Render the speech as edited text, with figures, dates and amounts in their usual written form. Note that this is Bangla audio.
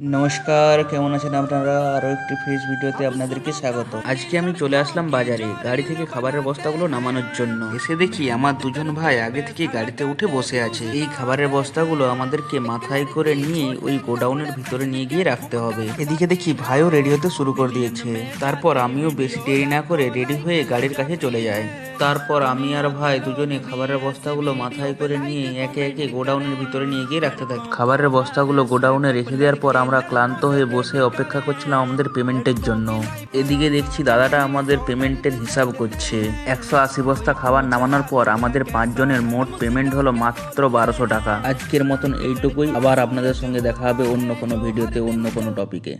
নমস্কার, কেমন আছেন আপনারা? আরও একটি ফ্রেশ ভিডিওতে আপনাদেরকে স্বাগত। আজকে আমি চলে আসলাম বাজারে গাড়ি থেকে খাবারের বস্তাগুলো নামানোর জন্য। এসে দেখি আমার দুজন ভাই আগে থেকে গাড়িতে উঠে বসে আছে। এই খাবারের বস্তাগুলো আমাদেরকে মাথায় করে নিয়ে ওই গোডাউনের ভিতরে নিয়ে গিয়ে রাখতে হবে। এদিকে দেখি ভাইও রেডি হতে শুরু করে দিয়েছে। তারপর আমিও বেশি দেরি না করে রেডি হয়ে গাড়ির কাছে চলে যাই। তারপর আমি আর ভাই দুজনে খাবারের বস্তাগুলো মাথায় করে নিয়ে একে একে গোডাউনের ভিতরে নিয়ে গিয়ে রাখতে থাকি। খাবারের বস্তাগুলো গোডাউনে রেখে দেওয়ার পর আমরা ক্লান্ত হয়ে বসে অপেক্ষা করছিলাম আমাদের পেমেন্টের জন্য। এদিকে দেখছি দাদাটা আমাদের পেমেন্টের হিসাব করছে। 180 বস্তা খাবার নামানোর পর আমাদের 5 জনের মোট পেমেন্ট হলো মাত্র 1200 টাকা। আজকের মতন এইটুকুই। আবার আপনাদের সঙ্গে দেখা হবে অন্য কোনো ভিডিওতে, অন্য কোনো টপিকে।